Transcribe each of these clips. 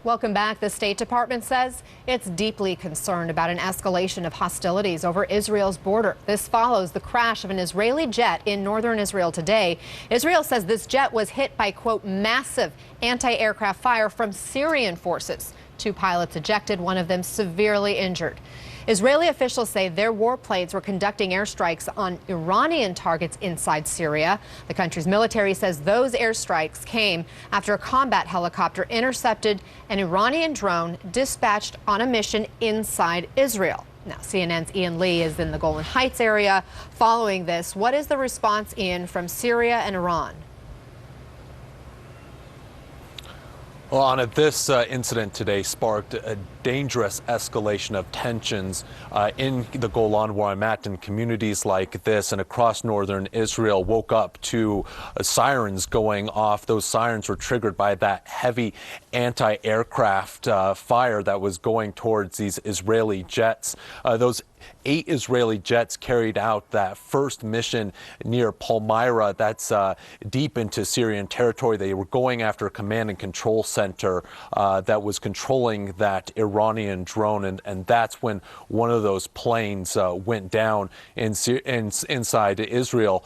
Welcome back. The State Department says it's deeply concerned about an escalation of hostilities over Israel's border. This follows the crash of an Israeli jet in northern Israel today. Israel says this jet was hit by, quote, massive anti-aircraft fire from Syrian forces. 2 pilots ejected, one of them severely injured. Israeli officials say their warplanes were conducting airstrikes on Iranian targets inside Syria. The country's military says those airstrikes came after a combat helicopter intercepted an Iranian drone dispatched on a mission inside Israel. Now, CNN's Ian Lee is in the Golan Heights area following this. What is the response, Ian, from Syria and Iran? Well, Anna, this incident today sparked a dangerous escalation of tensions in the Golan, where I'm at, in communities like this and across northern Israel. Woke up to sirens going off. Those sirens were triggered by that heavy anti-aircraft fire that was going towards these Israeli jets. Those 8 Israeli jets carried out that first mission near Palmyra. That's deep into Syrian territory. They were going after a command and control center that was controlling that Iranian drone, and that's when one of those planes went down inside Israel.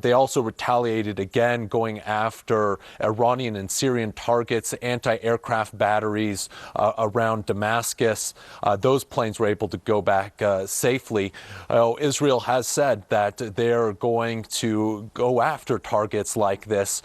They also retaliated again, going after Iranian and Syrian targets, anti-aircraft batteries around Damascus. Those planes were able to go back safely. Israel has said that they're going to go after targets like this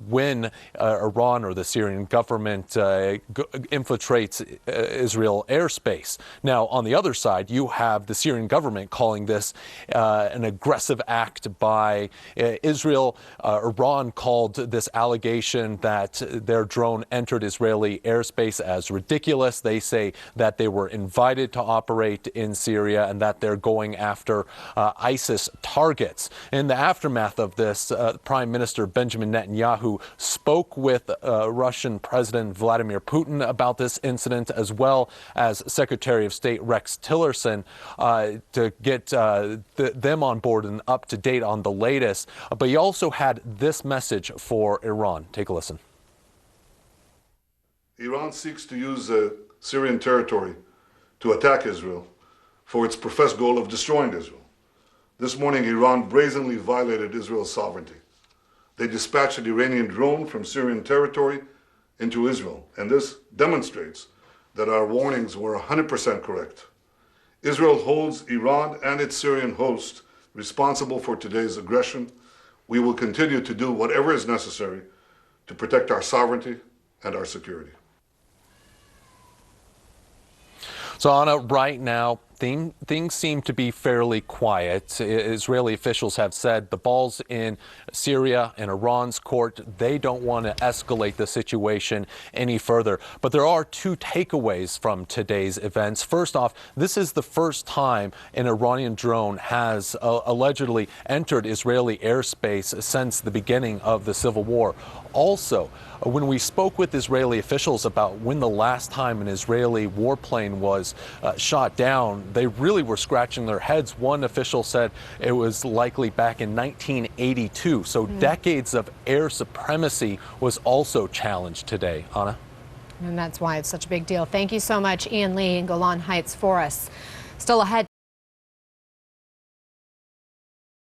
when Iran or the Syrian government infiltrates Israel airspace. Now, on the other side, you have the Syrian government calling this an aggressive act by Israel. Iran called this allegation that their drone entered Israeli airspace as ridiculous. They say that they were invited to operate in Syria and that they're going after ISIS targets. In the aftermath of this, Prime Minister Benjamin Netanyahu spoke with Russian President Vladimir Putin about this incident, as well as Secretary of State Rex Tillerson, to get them on board and up to date on the latest. But he also had this message for Iran. Take a listen. Iran seeks to use Syrian territory to attack Israel for its professed goal of destroying Israel. This morning, Iran brazenly violated Israel's sovereignty. They dispatched an Iranian drone from Syrian territory into Israel, and this demonstrates that our warnings were 100% correct. Israel holds Iran and its Syrian host responsible for today's aggression. We will continue to do whatever is necessary to protect our sovereignty and our security. So, Anna, right now, things seem to be fairly quiet. Israeli officials have said the ball's in Syria and Iran's court. They don't want to escalate the situation any further. But there are 2 takeaways from today's events. First off, this is the first time an Iranian drone has allegedly entered Israeli airspace since the beginning of the civil war. Also, when we spoke with Israeli officials about when the last time an Israeli warplane was shot down, they really were scratching their heads. One official said it was likely back in 1982. So decades of air supremacy was also challenged today. Anna? And that's why it's such a big deal. Thank you so much, Ian Lee in Golan Heights for us. Still ahead.